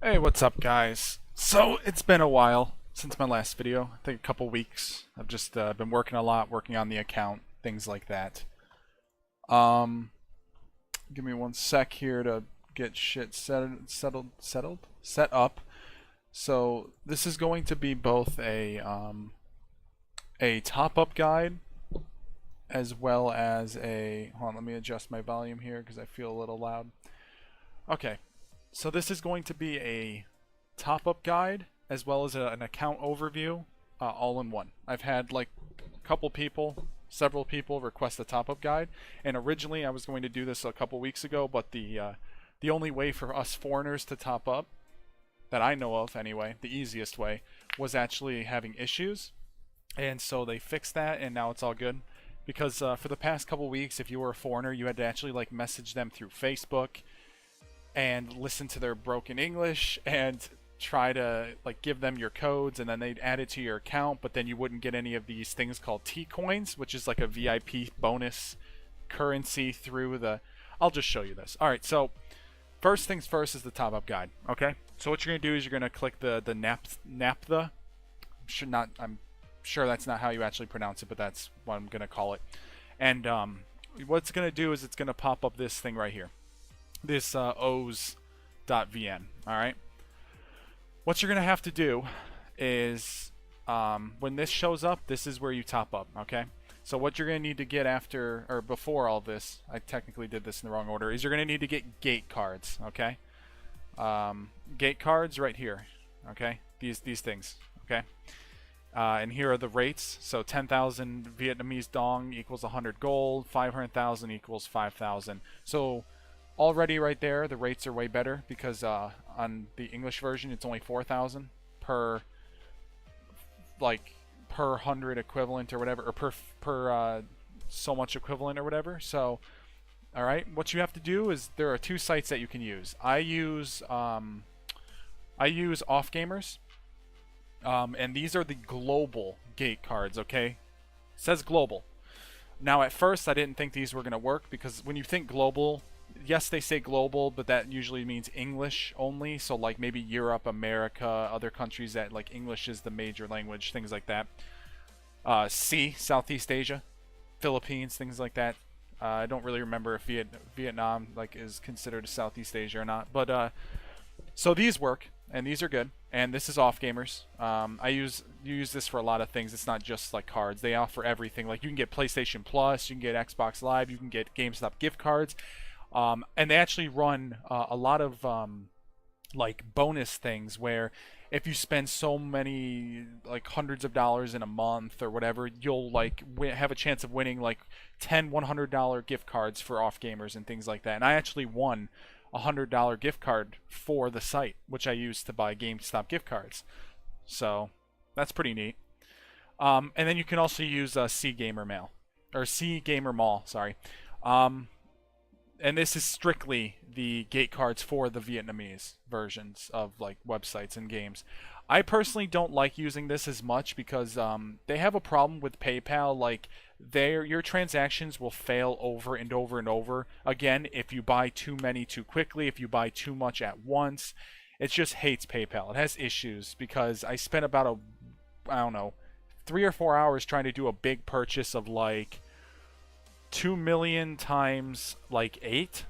Hey, what's up, guys? So, it's been a while since my last video. I think a couple weeks. I've just been working a lot, working on the account, things like that. Um, Give me one sec here to get shit set up. So, this is going to be both a top-up guide as well as a. Hold on, let me adjust my volume here because I feel a little loud. Okay, so this is going to be a top-up guide as well as an account overview, all in one. I've had like a couple people, several people request a top-up guide, and originally I was going to do this a couple weeks ago, but the only way for us foreigners to top up, that I know of anyway, the easiest way, was actually having issues, and so they fixed that, and now it's all good. Because for the past couple weeks, if you were a foreigner, you had to actually like message them through Facebook and listen to their broken English and try to like give them your codes, and then they'd add it to your account, but then you wouldn't get any of these things called T coins, which is like a VIP bonus currency through the. I'll just show you this. All right, so first things first is the top up guide. Okay, so what you're gonna do is you're gonna click the naptha. I'm sure that's not how you actually pronounce it, but that's what I'm gonna call it. And what it's gonna do is it's gonna pop up this thing right here, this o's.vn. All right, what you're gonna have to do is when this shows up, this is where you top up. Okay, so what you're gonna need to get after or before all this, I technically did this in the wrong order, is you're gonna need to get gate cards. Okay, gate cards right here. Okay, these things. Okay, and here are the rates. So 10,000 Vietnamese dong equals 100 gold, 500,000 equals 5,000. So already right there, the rates are way better because on the English version, it's only 4,000 per per 100 equivalent or whatever, or per so much equivalent or whatever. So, all right, what you have to do is there are two sites that you can use. I use Off Gamers. And these are the global gate cards, okay? It says global. Now, at first, I didn't think these were going to work because when you think global, yes, they say global, but that usually means English only. So, like, maybe Europe, America, other countries that, like, English is the major language, things like that. Southeast Asia, Philippines, things like that. I don't really remember if Vietnam, like, is considered Southeast Asia or not. But, so these work, and these are good. And this is Off Gamers. You use this for a lot of things. It's not just like cards. They offer everything. Like you can get PlayStation Plus, you can get Xbox Live, you can get GameStop gift cards, and they actually run a lot of like bonus things where if you spend so many like hundreds of dollars in a month or whatever, you'll like have a chance of winning like 10 $100 gift cards for Off Gamers and things like that. And I actually won $100 gift card for the site, which I used to buy GameStop gift cards. So that's pretty neat. And then you can also use C Gamer Mail or C Gamer Mall. Sorry. And this is strictly the gate cards for the Vietnamese versions of like websites and games. I personally don't like using this as much because they have a problem with PayPal. Like your transactions will fail over and over and over again if you buy too many too quickly, if you buy too much at once. It just hates PayPal. It has issues because I spent about I don't know, 3 or 4 hours trying to do a big purchase of like 2 million times like 8.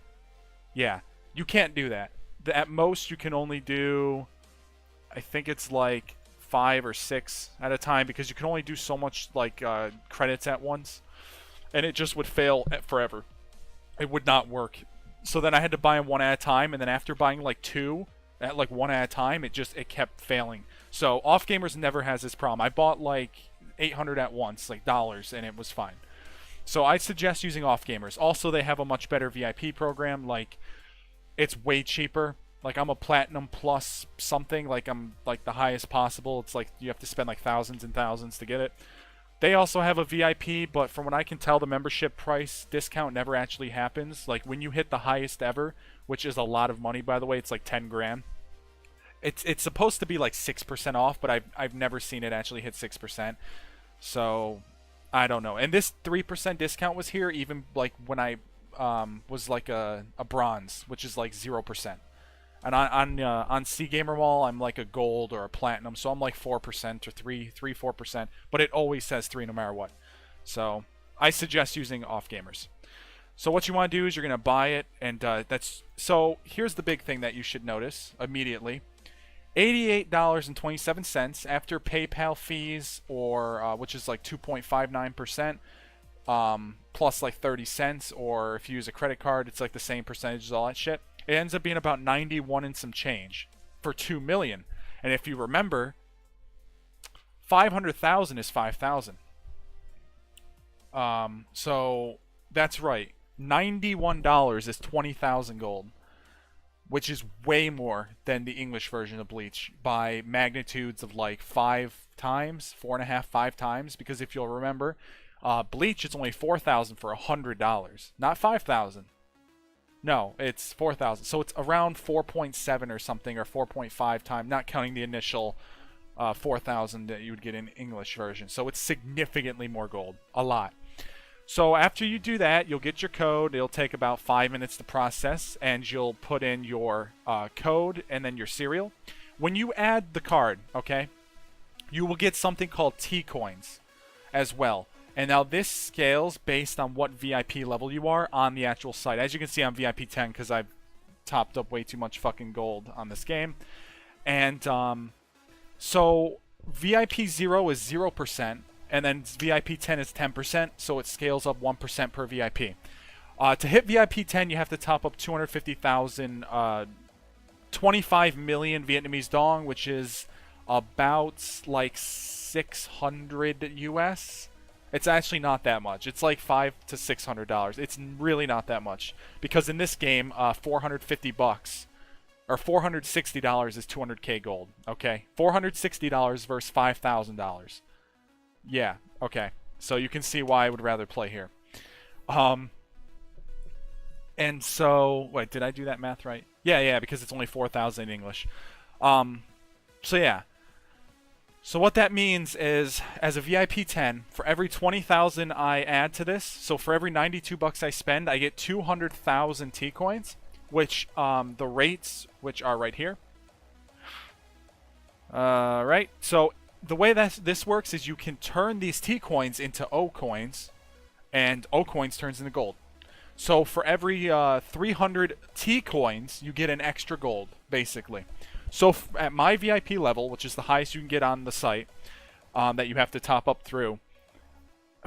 Yeah, you can't do that. At most you can only do, I think it's like 5 or 6 at a time because you can only do so much like credits at once, and it just would fail forever. It would not work. So then I had to buy them one at a time, and then after buying like 2 at like one at a time, it kept failing. So Off Gamers never has this problem. I bought like 800 at once, like dollars, and it was fine. So I suggest using Off Gamers. Also, they have a much better VIP program. Like, it's way cheaper. Like, I'm a Platinum Plus something. Like, I'm like the highest possible. It's like you have to spend like thousands and thousands to get it. They also have a VIP, but from what I can tell, the membership price discount never actually happens. Like, when you hit the highest ever, which is a lot of money, by the way, it's like 10 grand. It's supposed to be like 6% off, but I've never seen it actually hit 6%. So I don't know. And this 3% discount was here even like when I was like a bronze, which is like 0%. And on C Gamer Mall, I'm like a gold or a platinum, so I'm like 4% or 4%, but it always says 3 no matter what. So I suggest using Off Gamers. So what you want to do is you're going to buy it, and so here's the big thing that you should notice immediately. $88.27 after PayPal fees, or which is like 2.59%, plus like 30 cents, or if you use a credit card, it's like the same percentages, all that shit. It ends up being about 91 and some change for 2 million. And if you remember, 500,000 is 5,000. So that's right. $91 is 20,000 gold, which is way more than the English version of Bleach by magnitudes of like 5 times, 4.5, 5 times. Because if you'll remember, Bleach is only 4,000 for $100, not 5,000. No, it's 4,000. So it's around 4.7 or something, or 4.5 times, not counting the initial 4,000 that you would get in English version. So it's significantly more gold, a lot. So after you do that, you'll get your code. It'll take about 5 minutes to process, and you'll put in your code and then your serial. When you add the card, okay, you will get something called T-coins as well. And now this scales based on what VIP level you are on the actual site. As you can see, I'm VIP 10 because I've topped up way too much fucking gold on this game. And so VIP 0 is 0%, and then VIP 10 is 10%, so it scales up 1% per VIP. To hit VIP 10, you have to top up 250,000, 25 million Vietnamese dong, which is about like 600 US. It's actually not that much. It's like $500 to $600. It's really not that much, because in this game, 450 bucks or $460 is 200k gold. Okay, $460 versus $5,000. Yeah. Okay. So you can see why I would rather play here. And so wait, did I do that math right? Yeah, because it's only 4,000 in English. So yeah. So what that means is, as a VIP 10, for every 20,000 I add to this, so for every 92 bucks I spend, I get 200,000 T-coins, which the rates, which are right here. Right? So the way that this works is you can turn these T-coins into O-coins, and O-coins turns into gold. So for every 300 T-coins, you get an extra gold, basically. So at my VIP level, which is the highest you can get on the site, that you have to top up through,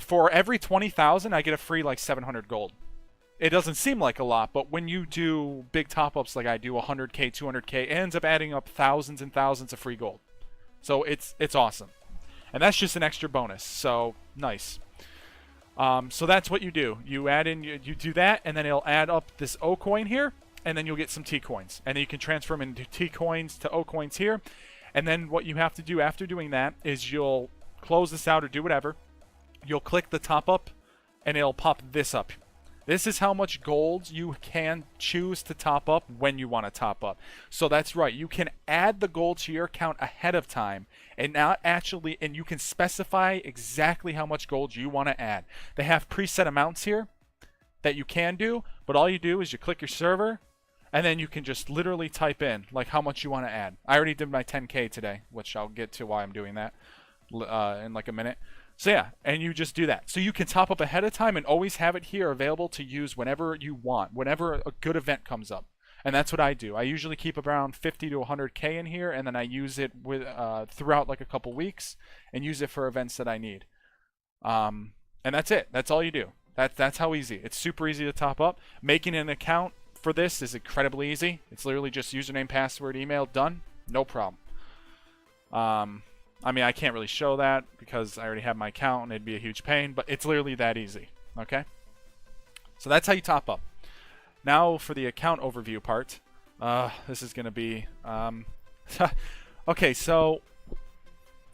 for every 20,000, I get a free like 700 gold. It doesn't seem like a lot, but when you do big top-ups like I do, 100k, 200k, it ends up adding up thousands and thousands of free gold. So it's awesome. And that's just an extra bonus, so nice. So that's what you do. You add in, you do that, and then it'll add up this O coin here, and then you'll get some T-coins. And then you can transfer them into T-coins to O-coins here. And then what you have to do after doing that is you'll close this out or do whatever. You'll click the top up, and it'll pop this up. This is how much gold you can choose to top up when you want to top up. So that's right. You can add the gold to your account ahead of time, and you can specify exactly how much gold you want to add. They have preset amounts here that you can do, but all you do is you click your server, and then you can just literally type in like how much you want to add. I already did my 10k today, which I'll get to why I'm doing that in like a minute. So yeah, and you just do that. So you can top up ahead of time and always have it here available to use whenever you want, whenever a good event comes up. And that's what I do. I usually keep around 50 to 100k in here, and then I use it with throughout like a couple weeks and use it for events that I need. And that's it. That's all you do. That's how easy. It's super easy to top up. Making an account for this is incredibly easy. It's literally just username, password, email, done. No problem. I mean, I can't really show that because I already have my account and it'd be a huge pain, but it's literally that easy. Okay? So that's how you top up. Now for the account overview part. This is going to be... okay, so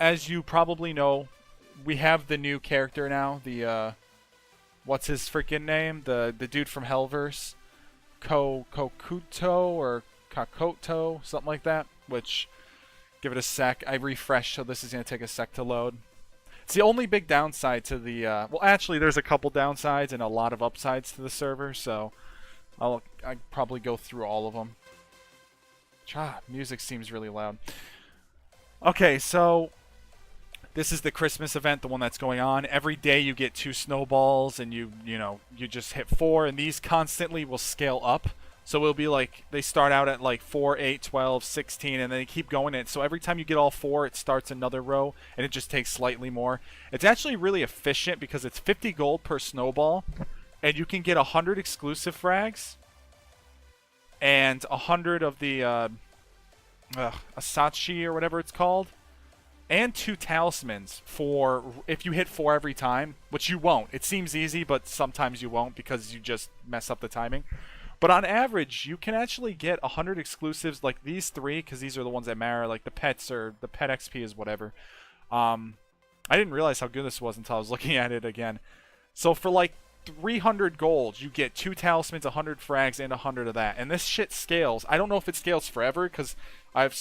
as you probably know, we have the new character now. The, what's his freaking name? The dude from Hellverse. Kokuto or Kokuto, something like that, which... Give it a sec. I refreshed, so this is going to take a sec to load. It's the only big downside to the... well, actually, there's a couple downsides and a lot of upsides to the server, so I'll probably go through all of them. Music seems really loud. Okay, so this is the Christmas event, the one that's going on. Every day you get 2 snowballs, and you just hit 4, and these constantly will scale up. So it'll be like they start out at like 4, 8, 12, 16, and then they keep going it. So every time you get all 4, it starts another row, and it just takes slightly more. It's actually really efficient because it's 50 gold per snowball, and you can get 100 exclusive frags and 100 of the Asachi or whatever it's called, and 2 talismans for if you hit 4 every time, which you won't. It seems easy, but sometimes you won't because you just mess up the timing. But on average, you can actually get 100 exclusives like these 3, because these are the ones that matter, like the pets or the pet XP is whatever. I didn't realize how good this was until I was looking at it again. So for like 300 gold, you get 2 talismans, 100 frags, and 100 of that. And this shit scales. I don't know if it scales forever, because I've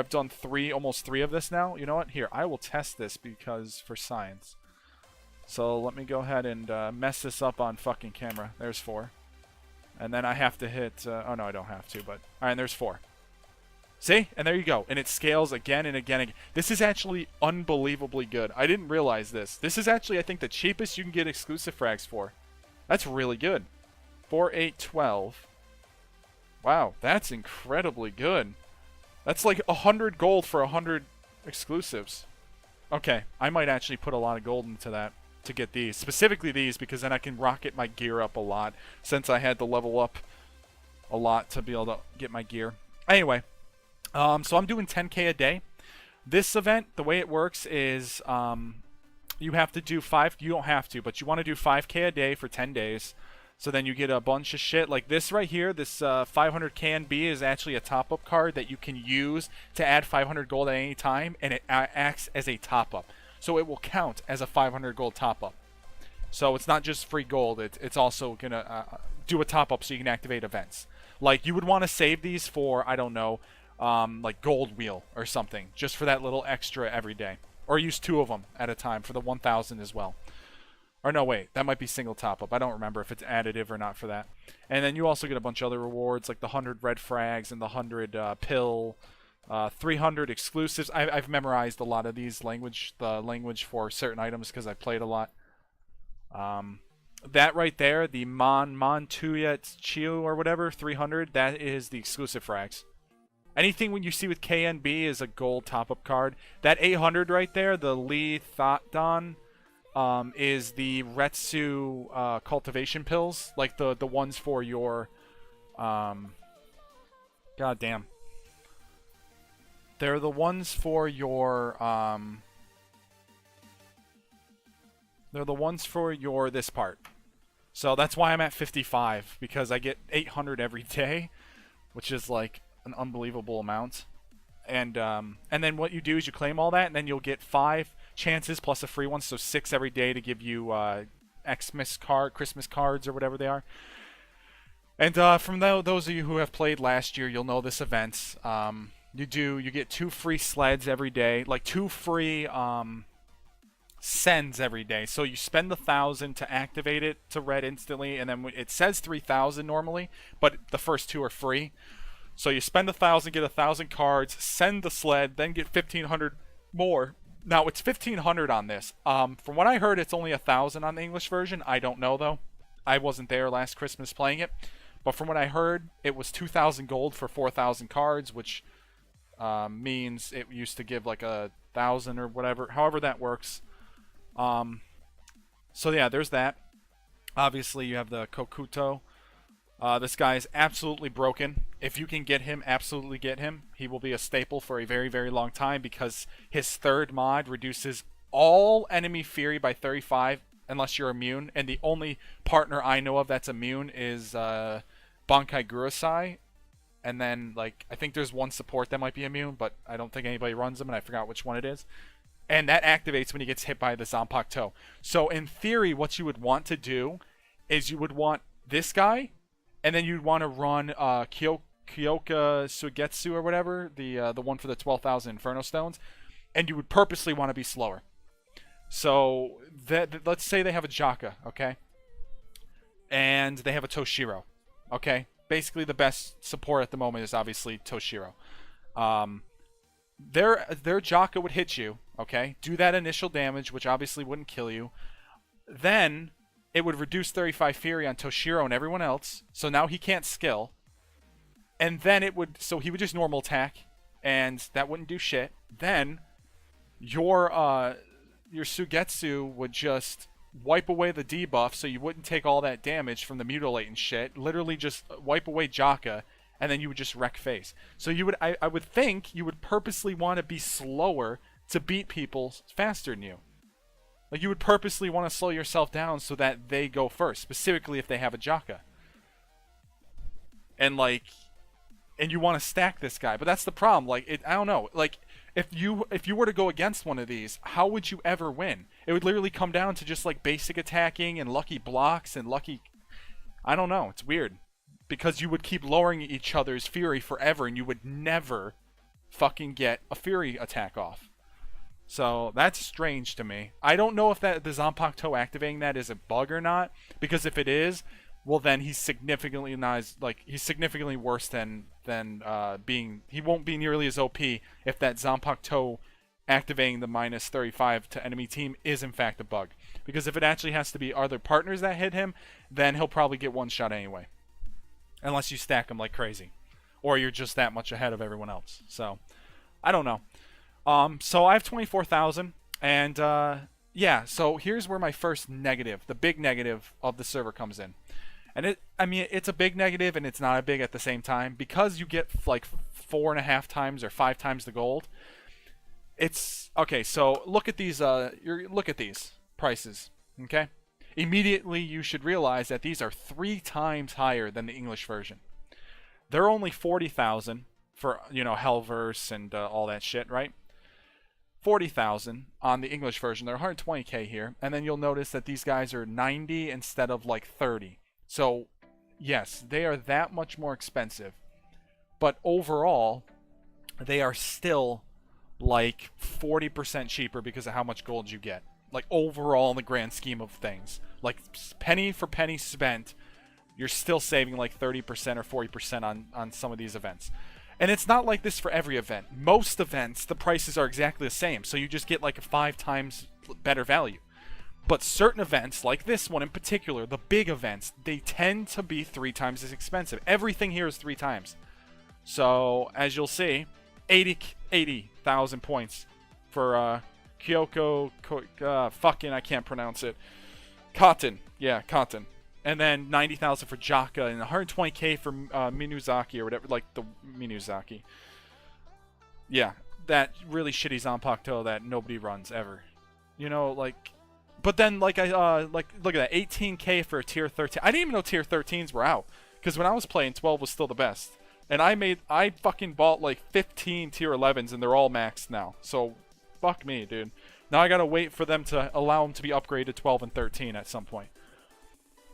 done almost 3 of this now. You know what? Here, I will test this because for science. So let me go ahead and mess this up on fucking camera. There's 4. And then I have to hit... oh, no, I don't have to, but... Alright, and there's 4. See? And there you go. And it scales again and again and again. This is actually unbelievably good. I didn't realize this. This is actually, I think, the cheapest you can get exclusive frags for. That's really good. 4, 8, 12. Wow, that's incredibly good. That's like 100 gold for 100 exclusives. Okay, I might actually put a lot of gold into that to get these. Specifically these, because then I can rocket my gear up a lot, since I had to level up a lot to be able to get my gear. Anyway, so I'm doing 10k a day. This event, the way it works is you have to do 5... You don't have to, but you want to do 5k a day for 10 days. So then you get a bunch of shit. Like this right here, this 500 KNB is actually a top-up card that you can use to add 500 gold at any time, and it acts as a top-up. So it will count as a 500 gold top-up. So it's not just free gold, it's also going to do a top-up so you can activate events. Like you would want to save these for, I don't know, like gold wheel or something, just for that little extra every day. Or use 2 of them at a time for the 1,000 as well. Or no, wait, that might be single top-up. I don't remember if it's additive or not for that. And then you also get a bunch of other rewards, like the 100 red frags and the 100 pill, 300 exclusives. I've memorized a lot of these the language for certain items because I played a lot. That right there, the Tuyet Chiu or whatever, 300, that is the exclusive frags. Anything when you see with KNB is a gold top-up card. That 800 right there, the Li Thatdan, is the Retsu cultivation pills, like the ones for your God damn. They're the ones for your this part. So that's why I'm at 55, because I get 800 every day, which is like an unbelievable amount. And then what you do is you claim all that, and then you'll get 5 chances plus a free one, so 6 every day to give you Christmas cards or whatever they are. And from those of you who have played last year, you'll know this event. You get 2 free sleds every day, like 2 free sends every day. So you spend 1,000 to activate it to red instantly, and then it says 3,000 normally, but the first 2 are free. So you spend 1,000, get 1,000 cards, send the sled, then get 1,500 more. Now it's 1,500 on this. From what I heard, it's only 1,000 on the English version. I don't know though. I wasn't there last Christmas playing it, but from what I heard, it was 2,000 gold for 4,000 cards, which means it used to give like 1,000 or whatever. However that works. So yeah, there's that. Obviously, you have the Kokuto. This guy is absolutely broken. If you can get him, absolutely get him. He will be a staple for a very, very long time because his 3rd mod reduces all enemy fury by 35 unless you're immune. And the only partner I know of that's immune is Bankai Gurusai. And then, like, I think there's one support that might be immune, but I don't think anybody runs them, and I forgot which one it is. And that activates when he gets hit by the Zanpakuto. So in theory, what you would want to do is you would want this guy, and then you'd want to run Kyoka Sugetsu or whatever, the one for the 12,000 Inferno Stones, and you would purposely want to be slower. So let's say they have a Jaka, okay? And they have a Toshiro, okay? basically the best support at the moment is obviously Toshiro. Their Jaka would hit you, okay? Do that initial damage, which obviously wouldn't kill you. Then it would reduce 35 Fury on Toshiro and everyone else, so now he can't skill. And then so he would just normal attack, and that wouldn't do shit. Then your Sugetsu would just wipe away the debuff, so you wouldn't take all that damage from the mutilate and shit. Literally just wipe away Jaka, and then you would just wreck face. So I would think you would purposely want to be slower to beat people faster than you. Like, you would purposely want to slow yourself down so that they go first, specifically if they have a Jaka. And you want to stack this guy, but that's the problem. Like, I don't know. Like, if you were to go against one of these, how would you ever win? It would literally come down to just like basic attacking and lucky blocks and lucky. I don't know. It's weird because you would keep lowering each other's fury forever, and you would never fucking get a fury attack off. So that's strange to me. I don't know if the Zanpakuto activating that is a bug or not, because if it is, well, then he's significantly worse than being. He won't be nearly as OP if that Zanpakuto activating the minus 35 to enemy team is in fact a bug. Because if it actually has to be other partners that hit him, then he'll probably get one shot anyway, unless you stack him like crazy, or you're just that much ahead of everyone else. So I don't know. So I have 24,000, and yeah. So here's where my first negative, the big negative of the server, comes in. And it's a big negative, and it's not a big at the same time, because you get like 4.5 times or 5 times the gold. It's okay. So look at these. Look at these prices. Okay. Immediately, you should realize that these are 3 times higher than the English version. They're only 40,000 for Hellverse and all that shit, right? 40,000 on the English version. They're 120k here, and then you'll notice that these guys are 90 instead of like 30. So, yes, they are that much more expensive. But overall, they are still like 40% cheaper because of how much gold you get. Like, overall, in the grand scheme of things. Like, penny for penny spent, you're still saving like 30% or 40% on some of these events. And it's not like this for every event. Most events, the prices are exactly the same. So you just get like a 5 times better value. But certain events, like this one in particular, the big events, they tend to be 3 times as expensive. Everything here is 3 times. So, as you'll see, 80,000 points for Kyoko, fucking, I can't pronounce it. Cotton. Yeah, Cotton. And then 90,000 for Jaka, and 120k for Minuzaki, or whatever, like the Minuzaki. Yeah, that really shitty Zanpakuto that nobody runs ever. But then, look at that, 18k for a tier 13. I didn't even know tier 13s were out, because when I was playing, 12 was still the best. And I fucking bought like 15 tier 11s, and they're all maxed now. So, fuck me, dude. Now I gotta wait for them to allow them to be upgraded to 12 and 13 at some point.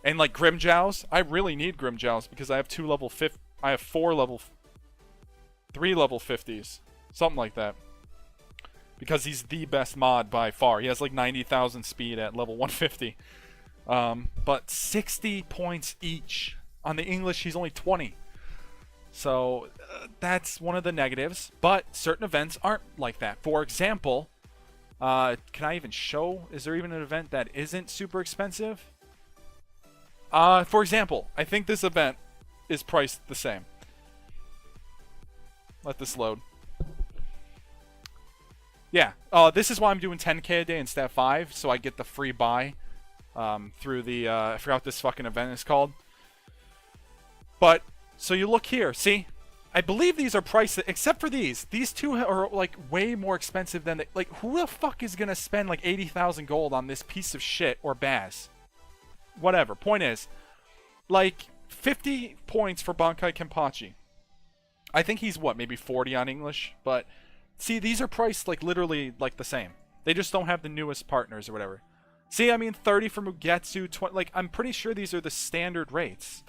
And like Grimjows, I really need Grimjows because I have 3 level 50s, something like that. Because he's the best mod by far. He has like 90,000 speed at level 150. But 60 points each. On the English, he's only 20. So that's one of the negatives. But certain events aren't like that. For example, can I even show? Is there even an event that isn't super expensive? For example, I think this event is priced the same. Let this load. Yeah, this is why I'm doing 10k a day instead of 5, so I get the free buy through the, I forgot what this fucking event is called. But, so you look here, see? I believe these are priced, except for these. These two are, like, way more expensive than, like, who the fuck is gonna spend, like, 80,000 gold on this piece of shit or Baz? Whatever, point is, like, 50 points for Bankai Kenpachi. I think he's, what, maybe 40 on English, but... See, these are priced, like, literally, like, the same. They just don't have the newest partners or whatever. See, I mean, 30 for Mugetsu, 20... Like, I'm pretty sure these are the standard rates.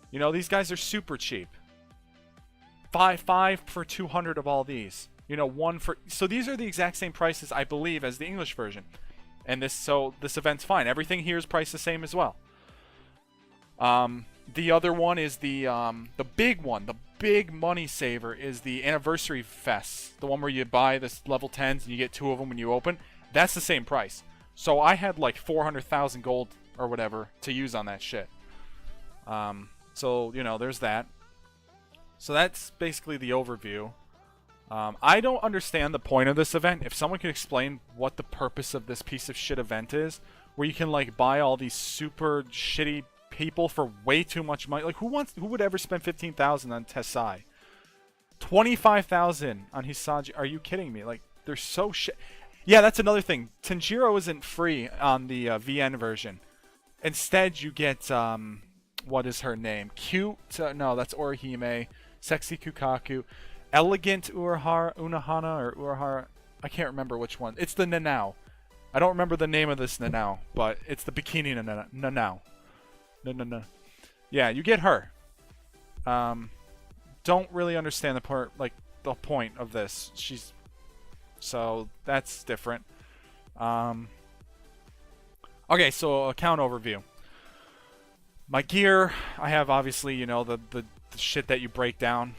You know, these guys are super cheap. 5 for 200 of all these. You know, 1 for... So these are the exact same prices, I believe, as the English version. And this event's fine. Everything here is priced the same as well. The other one is the big one, the big money saver is the Anniversary Fest, the one where you buy this level 10s and you get 2 of them when you open. That's the same price. So I had like 400,000 gold or whatever to use on that shit. So, you know, there's that. So that's basically the overview. I don't understand the point of this event. If someone could explain what the purpose of this piece of shit event is, where you can like buy all these super shitty people for way too much money. Like who would ever spend 15,000 on Tessai? 25,000 on Hisaji. Are you kidding me? Like they're so shit. Yeah, that's another thing. Tanjiro isn't free on the VN version. Instead, you get what is her name? Cute? No, that's Orihime. Sexy Kukaku. Elegant Unahana or Urahara. I can't remember which one. It's the Nanao. I don't remember the name of this Nanao, but it's the bikini Nanao. No. Yeah, you get her. Don't really understand the point of this. So that's different. Okay, so account overview. My gear, I have obviously, you know, the shit that you break down.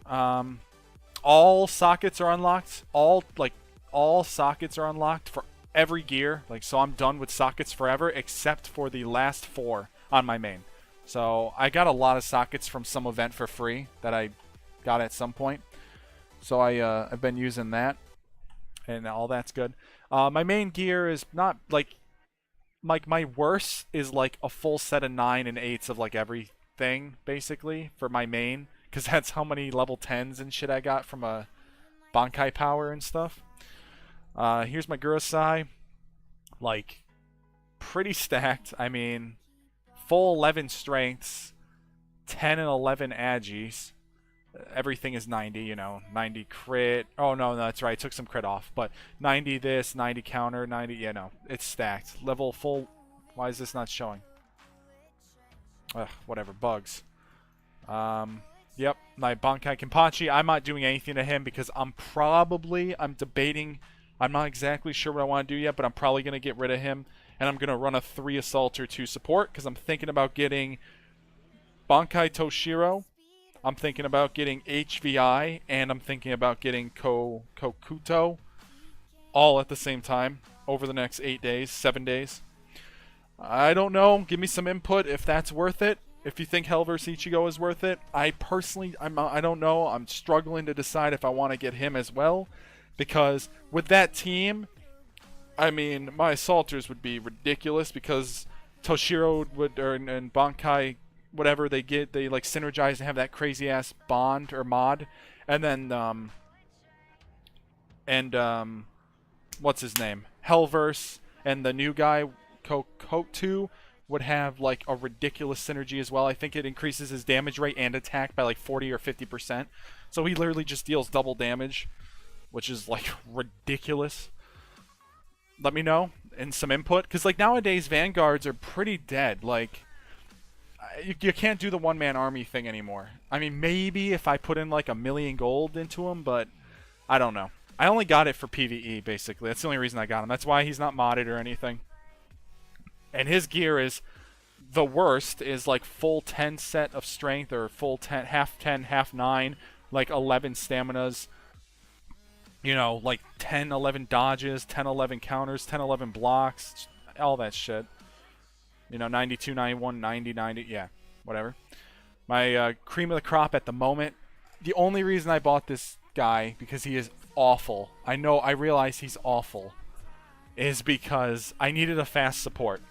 All sockets are unlocked. All sockets are unlocked for every gear. Like, so I'm done with sockets forever, except for the last 4 on my main. So I got a lot of sockets from some event for free that I got at some point. So I've been using that, and all that's good. My main gear is not like my worst is like a full set of 9 and 8s of like everything basically for my main, because that's how many level 10s and shit I got from a Bankai power and stuff. Here's my Gurosai, like pretty stacked. I mean, full 11 strengths, 10 and 11 agis. Everything is 90, you know, 90 crit. Oh, no, that's right. I took some crit off. But 90 this, 90 counter, 90, yeah, no. It's stacked. Level full. Why is this not showing? Ugh, whatever. Bugs. Yep. My Bankai Kenpachi. I'm not doing anything to him because I'm debating. I'm not exactly sure what I want to do yet, but I'm probably going to get rid of him. And I'm going to run a 3 Assaulter to support because I'm thinking about getting Bankai Toshiro. I'm thinking about getting HVI, and I'm thinking about getting Kokuto all at the same time over the next 7 days. I don't know. Give me some input if that's worth it. If you think Hell vs. Ichigo is worth it. I personally, I don't know. I'm struggling to decide if I want to get him as well, because with that team, I mean, my Assaulters would be ridiculous because Toshiro and Bankai, whatever they get, they like synergize and have that crazy ass bond or mod, and then what's his name, Hellverse, and the new guy Kokuto would have like a ridiculous synergy as well. I think it increases his damage rate and attack by like 40 or 50%. So he literally just deals double damage, which is like ridiculous. Let me know and some input, because like nowadays Vanguards are pretty dead. Like you can't do the one-man army thing anymore. I mean, maybe if I put in like 1,000,000 gold into him, but I don't know. I only got it for PvE, basically. That's the only reason I got him. That's why he's not modded or anything. And his gear is the worst, is like full 10 set of strength, or full 10, half 10, half 9, like 11 staminas. You know, like 10, 11 dodges, 10, 11 counters, 10, 11 blocks, all that shit. You know, 92, 91, 90, 90, yeah, whatever. My cream of the crop at the moment, the only reason I bought this guy, because he is awful, I realize he's awful, is because I needed a fast support.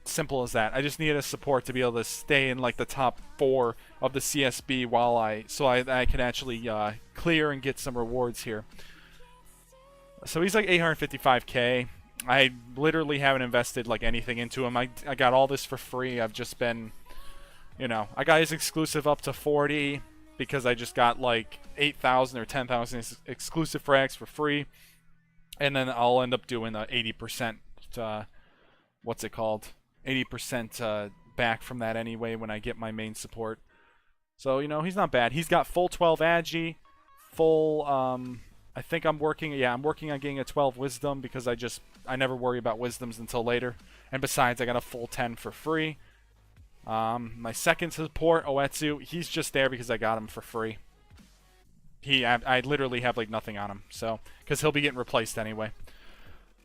Simple as that. I just needed a support to be able to stay in like the top 4 of the CSB so I can actually clear and get some rewards here. So he's like 855k. I literally haven't invested like anything into him. I got all this for free. I've just been, you know, I got his exclusive up to 40 because I just got like 8,000 or 10,000 exclusive frags for free, and then I'll end up doing the 80%. What's it called? 80% back from that anyway when I get my main support. So you know, he's not bad. He's got full 12 agi, full I think I'm working on getting a 12 wisdom because I never worry about wisdoms until later. And besides, I got a full 10 for free. My second support, Oetsu, he's just there because I got him for free. I literally have like nothing on him, so because he'll be getting replaced anyway.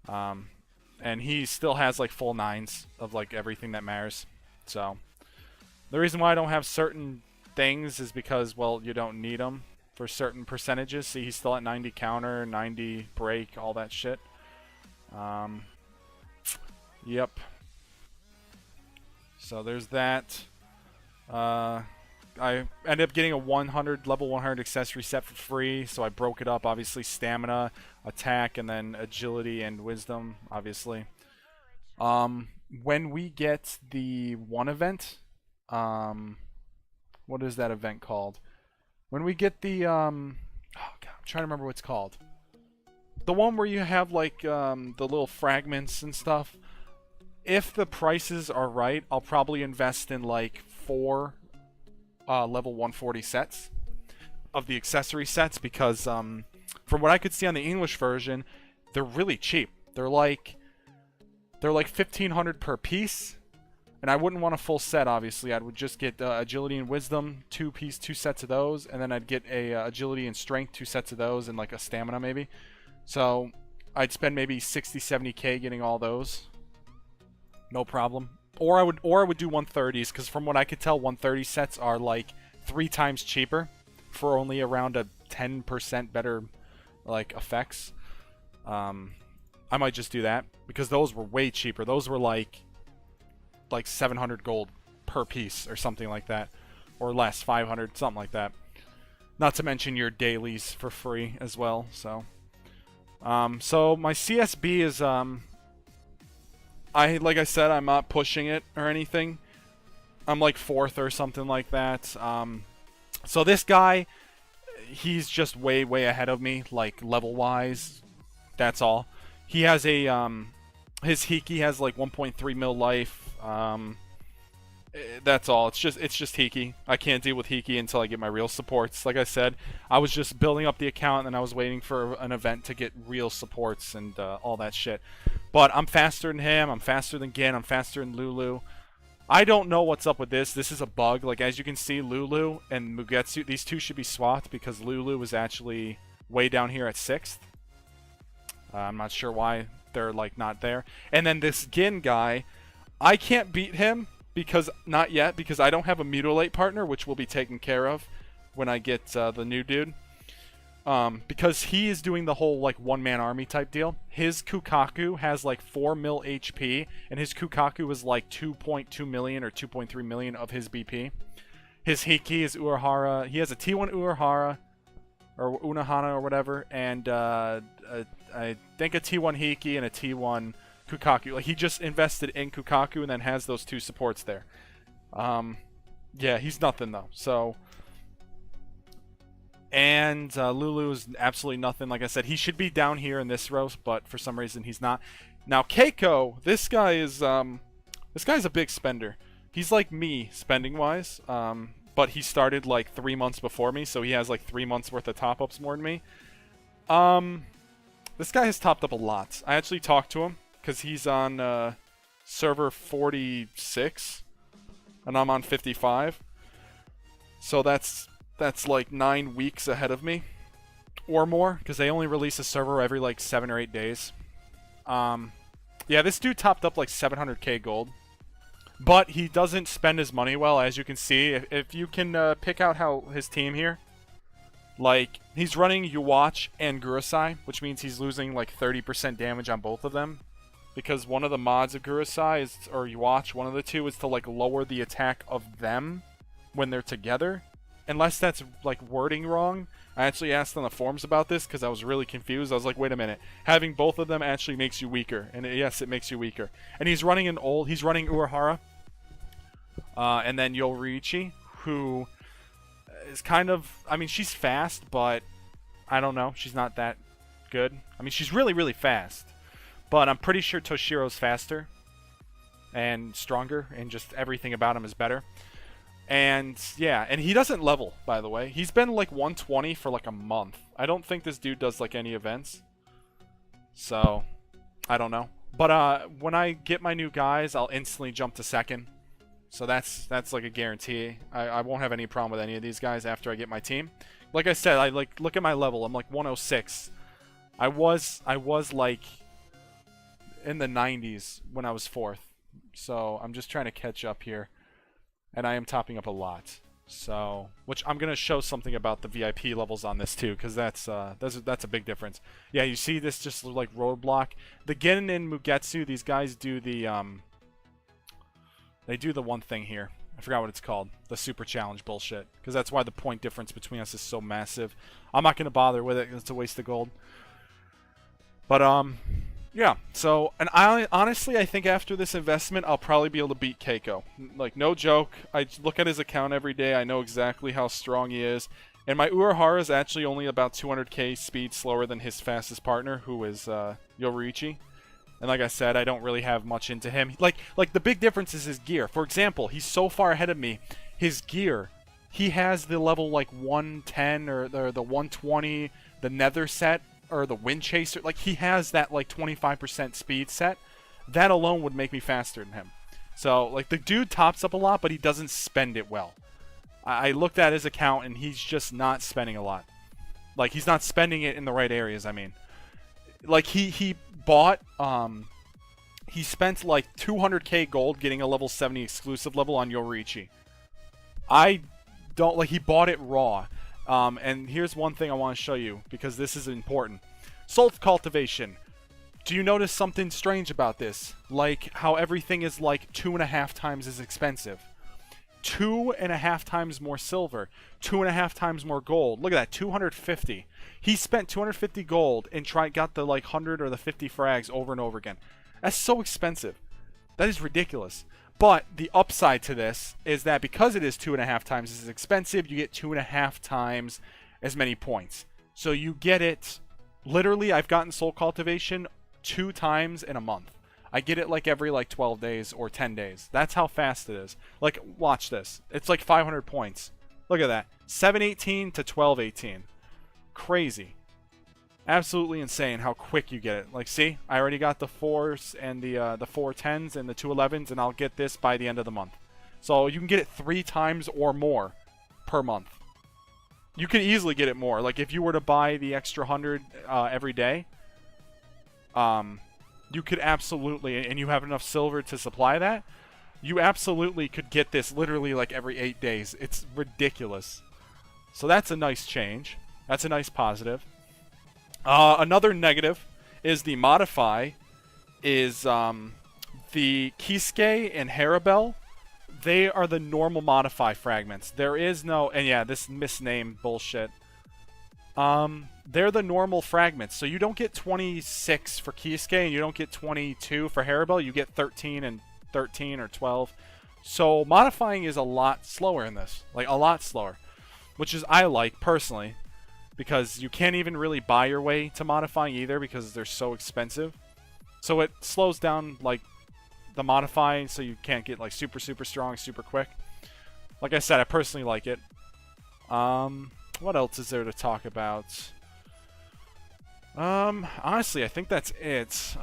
And he still has like full 9s of like everything that matters. So the reason why I don't have certain things is because, well, you don't need them for certain percentages. See, he's still at 90 counter, 90 break, all that shit. Yep. So there's that. I ended up getting a level 100 accessory set for free, so I broke it up. Obviously, stamina, attack, and then agility and wisdom, obviously. When we get the one event, what is that event called? When we get the, oh God, I'm trying to remember what it's called. The one where you have, like, the little fragments and stuff. If the prices are right, I'll probably invest in, like, 4 level 140 sets of the accessory sets because from what I could see on the English version, they're really cheap. They're like 1,500 per piece, and I wouldn't want a full set. Obviously, I would just get agility and wisdom, 2 sets of those, and then I'd get a agility and strength, 2 sets of those, and like a stamina maybe. So I'd spend maybe 60-70k getting all those, no problem. Or I would do 130s, because from what I could tell, 130 sets are like 3 times cheaper for only around a 10% better like effects. I might just do that because those were way cheaper. Those were like 700 gold per piece or something like that, or less, 500, something like that. Not to mention your dailies for free as well. So my CSB is like I said, I'm not pushing it or anything. I'm like 4th or something like that. So this guy, he's just way ahead of me, like level wise. That's all. He has a his Hiki has like 1.3 mil life. That's all. It's just Hiki. I can't deal with Hiki until I get my real supports. Like I said, I was just building up the account and I was waiting for an event to get real supports and all that shit. But I'm faster than him. I'm faster than Gin. I'm faster than Lulu. I don't know what's up with this. This is a bug. Like, as you can see, Lulu and Mugetsu, these two should be swapped because Lulu was actually way down here at 6th. I'm not sure why they're, like, not there. And then this Gin guy, I can't beat him because, not yet, because I don't have a Mutilate partner, which will be taken care of when I get the new dude. Because he is doing the whole like one-man army type deal. His Kukaku has like 4 mil HP, and his Kukaku is like 2.2 million or 2.3 million of his BP. His Hiki is Urahara. He has a T1 Urahara, or Unahana or whatever, and I think a T1 Hiki and a T1 Kukaku. Like, he just invested in Kukaku and then has those 2 supports there. Yeah, he's nothing though. So. And Lulu is absolutely nothing. Like I said, he should be down here in this row, but for some reason he's not. Now Keiko, this guy's a big spender. He's like me spending wise, but he started like 3 months before me, so he has like 3 months worth of top ups more than me. This guy has topped up a lot. I actually talked to him because he's on server 46, and I'm on 55. So that's like 9 weeks ahead of me or more, because they only release a server every like 7 or 8 days. Yeah, this dude topped up like 700k gold, but he doesn't spend his money well, as you can see. If you can pick out how his team here, like, he's running Yuwatch and Gurusai, which means he's losing like 30% damage on both of them, because one of the mods of Gurusai is, or Yuwatch, one of the two, is to like lower the attack of them when they're together. Unless that's like wording wrong. I actually asked on the forums about this because I was really confused. I was like, wait a minute, having both of them actually makes you weaker, and yes, it makes you weaker. And he's running Urahara, and then Yoruichi, who is kind of, I mean, she's fast, but I don't know, she's not that good. I mean, she's really fast, but I'm pretty sure Toshiro's faster and stronger, and just everything about him is better. And yeah, and he doesn't level, by the way. He's been like 120 for like a month. I don't think this dude does like any events. So, I don't know. But when I get my new guys, I'll instantly jump to 2nd. So that's like a guarantee. I won't have any problem with any of these guys after I get my team. Like I said, I like look at my level. I'm like 106. I was like in the 90s when I was 4th. So I'm just trying to catch up here. And I am topping up a lot. So, which I'm gonna show something about the VIP levels on this too, because that's a big difference. Yeah, you see this just like roadblock. The Genin and Mugetsu, these guys do the they do the one thing here. I forgot what it's called. The super challenge bullshit. Because that's why the point difference between us is so massive. I'm not gonna bother with it. It's a waste of gold. But yeah. So, and honestly, I think after this investment, I'll probably be able to beat Keiko. Like, no joke. I look at his account every day. I know exactly how strong he is. And my Urahara is actually only about 200k speed slower than his fastest partner, who is Yoruichi. And like I said, I don't really have much into him. Like the big difference is his gear. For example, he's so far ahead of me. His gear, he has the level like 110 or the 120, the Nether set, or the Wind Chaser. Like, he has that like 25% speed set. That alone would make me faster than him. So like the dude tops up a lot, but he doesn't spend it well. I looked at his account and he's just not spending a lot. Like, he's not spending it in the right areas, I mean. Like, he bought he spent like 200k gold getting a level 70 exclusive level on Yoruichi. I don't like, he bought it raw. And here's one thing I want to show you, because this is important. Soul cultivation. Do you notice something strange about this? Like how everything is like 2.5 times as expensive. 2.5 times more silver. 2.5 times more gold. Look at that, 250. He spent 250 gold and got the like 100 or the 50 frags over and over again. That's so expensive. That is ridiculous. But the upside to this is that because it is 2.5 times as expensive, you get 2.5 times as many points. So you get it, literally, I've gotten Soul Cultivation 2 times in a month. I get it like every like 12 days or 10 days. That's how fast it is. Like, watch this. It's like 500 points. Look at that. 718 to 1218. Crazy. Absolutely insane how quick you get it. Like, see, I already got the 4s and the 410s and the 211s, and I'll get this by the end of the month. So you can get it 3 times or more per month. You can easily get it more. Like, if you were to buy the extra 100 every day, you could absolutely, and you have enough silver to supply that, you absolutely could get this literally like every 8 days. It's ridiculous. So that's a nice change. That's a nice positive. Another negative is the modify is the Kisuke and Harabel. They are the normal modify fragments. There is no, and yeah, this misnamed bullshit. They're the normal fragments. So you don't get 26 for Kisuke and you don't get 22 for Harabel. You get 13 and 13 or 12. So modifying is a lot slower in this. Like, a lot slower. Which is, I like, personally. Because you can't even really buy your way to modifying either because they're so expensive. So it slows down, like, the modifying, so you can't get, like, super strong, super quick. Like I said, I personally like it. What else is there to talk about? Honestly, I think that's it.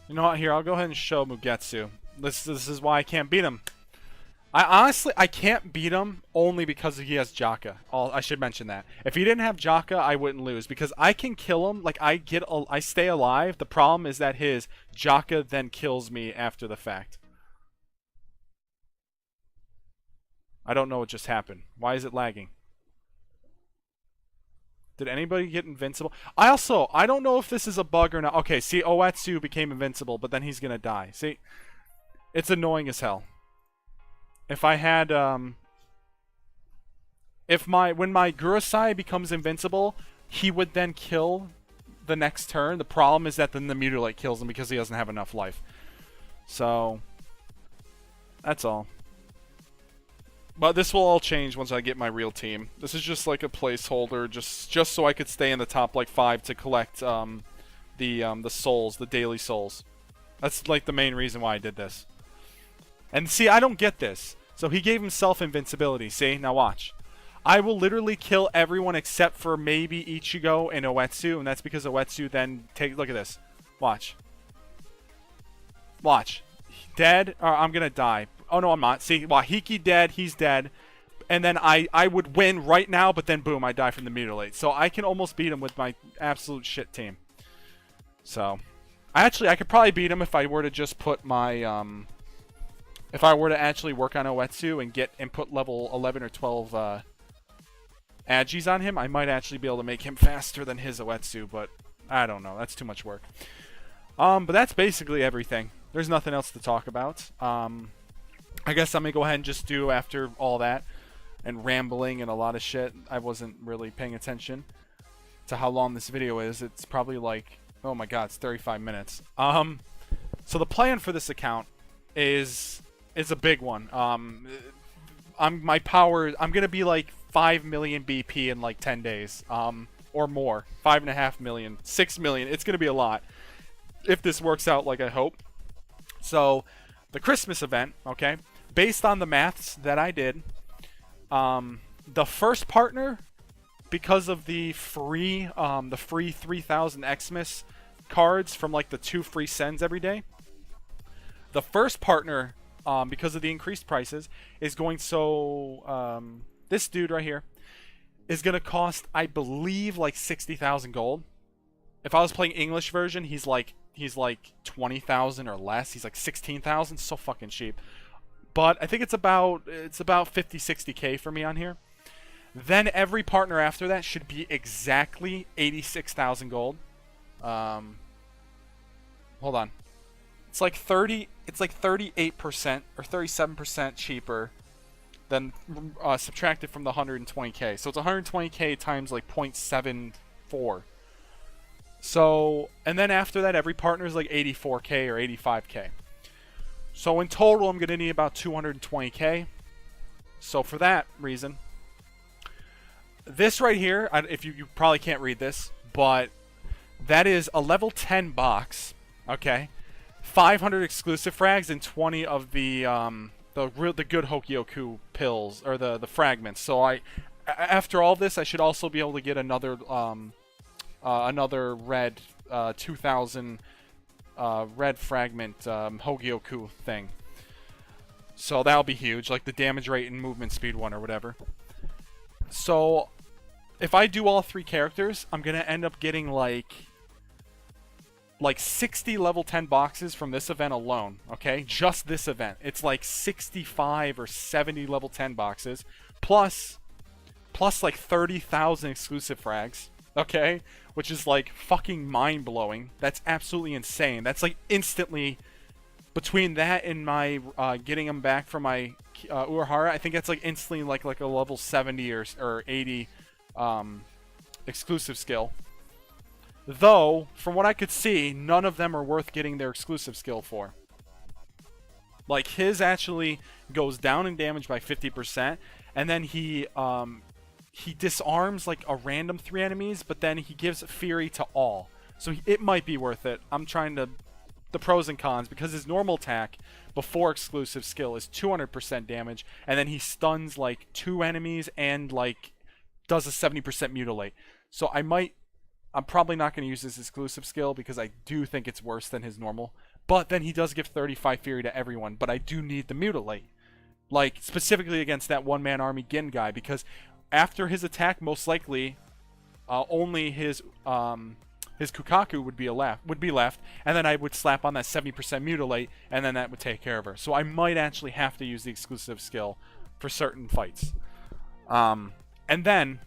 You know what? Here, I'll go ahead and show Mugetsu. This is why I can't beat him. I can't beat him only because he has Jaka. I should mention that. If he didn't have Jaka, I wouldn't lose because I can kill him. Like, I stay alive. The problem is that his Jaka then kills me after the fact. I don't know what just happened. Why is it lagging? Did anybody get invincible? I don't know if this is a bug or not. Okay, see, Oatsu became invincible, but then he's gonna die. See? It's annoying as hell. If I had, when my Gurusai becomes invincible, he would then kill the next turn. The problem is that then the Mutilate kills him because he doesn't have enough life. So, that's all. But this will all change once I get my real team. This is just like a placeholder, just so I could stay in the top like 5 to collect the souls, the daily souls. That's like the main reason why I did this. And see, I don't get this. So he gave himself invincibility. See, now watch. I will literally kill everyone except for maybe Ichigo and Oetsu, and that's because Oetsu then look at this. Watch. Watch. Dead. Or I'm going to die. Oh, no, I'm not. See, Wahiki dead. He's dead. And then I would win right now, but then boom, I die from the mutilate. So I can almost beat him with my absolute shit team. So, I could probably beat him if I were to just put my, if I were to actually work on Oetsu and get input level 11 or 12 Agis on him. I might actually be able to make him faster than his Oetsu, but I don't know. That's too much work. But that's basically everything. There's nothing else to talk about. I guess I'm going to go ahead and just do after all that and rambling and a lot of shit. I wasn't really paying attention to how long this video is. It's probably like, oh my god, it's 35 minutes. So the plan for this account is a big one. I'm gonna be like 5 million BP in like 10 days, or more. 5.5 million, 6 million. It's gonna be a lot if this works out like I hope. So the Christmas event, okay, based on the maths that I did, the first partner, because of the free 3,000 Xmas cards from like the 2 free sends every day, the first partner, because of the increased prices, is going this dude right here is going to cost, I believe, like 60,000 gold. If I was playing English version, he's like 20,000 or less. He's like 16,000, so fucking cheap. But I think it's about 50-60k for me on here. Then every partner after that should be exactly 86,000 gold. Hold on. It's like 38% or 37% cheaper than subtracted from the 120k. So it's 120k times like 0.74. So, and then after that, every partner is like 84k or 85k. So in total, I'm going to need about 220k. So for that reason, this right here, if you probably can't read this, but that is a level 10 box, okay? 500 exclusive frags and 20 of the good Hokyoku pills, or the fragments. So after all this, I should also be able to get another red 2000 red fragment Hogyoku thing. So that'll be huge, like the damage rate and movement speed one or whatever. So if I do all 3 characters, I'm gonna end up getting like 60 level 10 boxes from this event alone, okay? Just this event. It's like 65 or 70 level 10 boxes, plus like 30,000 exclusive frags, okay? Which is like fucking mind-blowing. That's absolutely insane. That's like instantly, between that and my getting them back from my Urahara, I think that's like instantly like a level 70 or 80 exclusive skill. Though, from what I could see, none of them are worth getting their exclusive skill for. Like, his actually goes down in damage by 50%, and then he disarms, like, a random 3 enemies, but then he gives Fury to all. So it might be worth it. I'm trying to... the pros and cons, because his normal attack before exclusive skill is 200% damage, and then he stuns, like, 2 enemies and, like, does a 70% mutilate. So I'm probably not going to use his exclusive skill because I do think it's worse than his normal. But then he does give 35 Fury to everyone, but I do need the mutilate. Like, specifically against that one-man army Gin guy, because after his attack, most likely, only his Kukaku would be left, and then I would slap on that 70% mutilate, and then that would take care of her. So I might actually have to use the exclusive skill for certain fights. And then,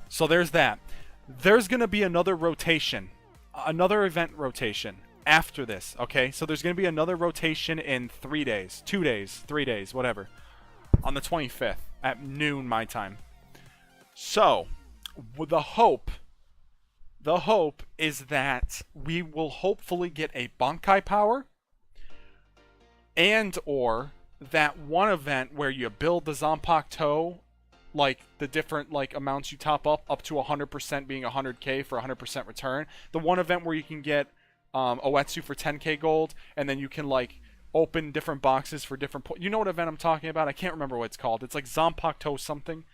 so there's that. There's going to be another rotation, another event rotation after this, okay? So there's going to be another rotation in 3 days, 2 days, 3 days, whatever, on the 25th at noon my time. So, the hope is that we will hopefully get a Bankai power, and or that one event where you build the Zanpakuto, like the different like amounts you top up to 100% being 100k for 100% return. The one event where you can get Oetsu for 10k gold, and then you can like open different boxes for different you know what event I'm talking about? I can't remember what it's called. It's like Zanpakuto something.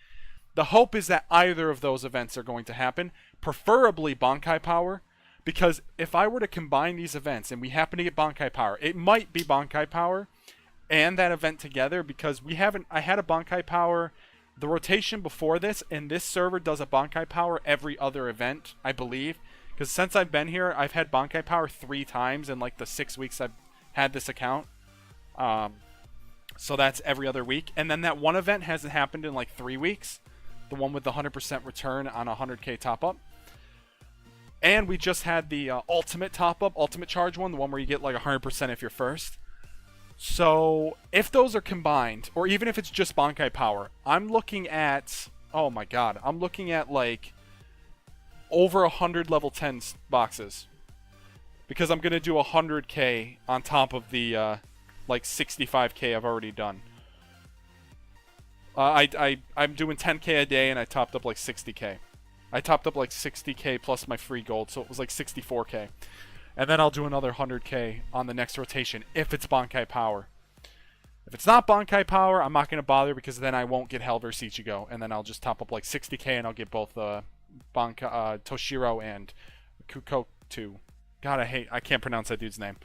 The hope is that either of those events are going to happen, preferably Bankai power, Because if I were to combine these events and we happen to get Bankai Power, it might be Bankai Power and that event together, because I had a Bankai Power, the rotation before this, and this server does a Bankai Power every other event, I believe. Because since I've been here, I've had Bankai Power 3 times in like the 6 weeks I've had this account. So that's every other week. And then that one event hasn't happened in like 3 weeks. The one with the 100% return on a 100k top up. And we just had the ultimate top up, ultimate charge one, the one where you get like 100% if you're first. So if those are combined, or even if it's just Bankai Power, I'm looking at, oh my god, I'm looking at like over 100 level 10 boxes. Because I'm going to do 100k on top of the like 65k I've already done. I'm doing 10k a day and I topped up like 60k. I topped up like 60k plus my free gold, so it was like 64k. And then I'll do another 100k on the next rotation if it's Bankai Power. If it's not Bankai Power, I'm not going to bother, because then I won't get Hell vs Ichigo. And then I'll just top up like 60k and I'll get both Toshiro and Kokuto. God, I can't pronounce that dude's name.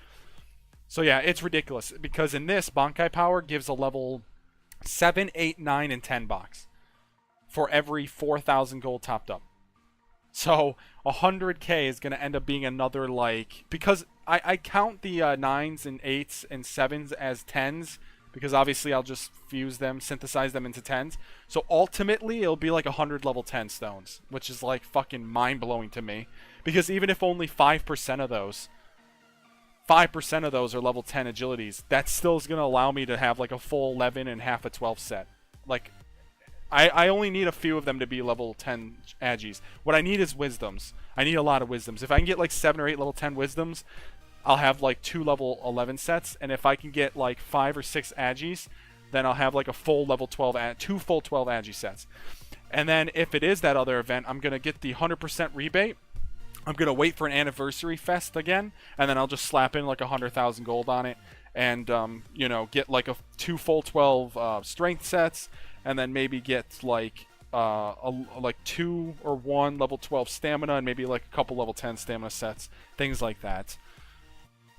So yeah, it's ridiculous, because in this, Bankai Power gives a level 7, 8, 9, and 10 box for every 4,000 gold topped up. So 100k is going to end up being another, like, because I count the 9s and 8s and 7s as 10s, because obviously I'll just fuse them, synthesize them into 10s. So ultimately it'll be like 100 level 10 stones, which is like fucking mind-blowing to me, because even if only 5% of those are level 10 agilities, that still is going to allow me to have like a full 11 and half a 12 set. Like, I only need a few of them to be level 10 Agis. What I need is wisdoms. I need a lot of wisdoms. If I can get like 7 or 8 level 10 wisdoms, I'll have like 2 level 11 sets. And if I can get like 5 or 6 Agis, then I'll have like a full level 12, 2 full 12 Agi sets. And then if it is that other event, I'm going to get the 100% rebate. I'm going to wait for an anniversary fest again, and then I'll just slap in like 100,000 gold on it, and, you know, get like 2 full 12 strength sets, and then maybe get like like 2 or 1 level 12 stamina, and maybe like a couple level 10 stamina sets, things like that.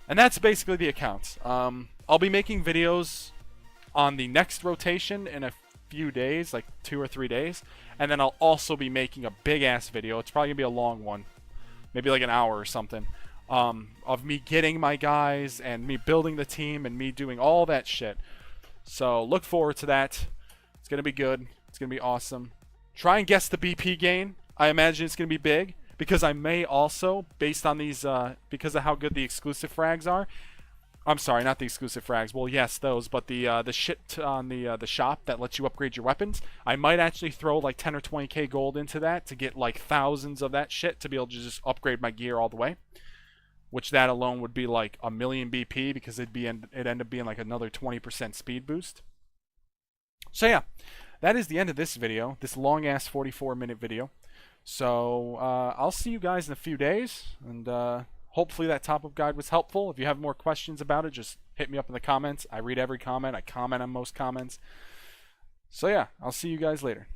And that's basically the account. I'll be making videos on the next rotation in a few days, like 2 or 3 days, and then I'll also be making a big ass video. It's probably gonna be a long one, maybe like an hour or something, of me getting my guys and me building the team and me doing all that shit. So look forward to that. It's going to be good. It's going to be awesome. Try and guess the BP gain. I imagine it's going to be big, because I may also, based on these, because of how good the exclusive frags are. I'm sorry, not the exclusive frags. Well, yes, those, but the shit on the shop that lets you upgrade your weapons. I might actually throw like 10 or 20k gold into that to get like thousands of that shit to be able to just upgrade my gear all the way. Which that alone would be like 1,000,000 BP, because it'd end up being like another 20% speed boost. So yeah, that is the end of this video, this long ass 44-minute video. So I'll see you guys in a few days, and hopefully that top-up guide was helpful. If you have more questions about it, just hit me up in the comments. I read every comment. I comment on most comments. So yeah, I'll see you guys later.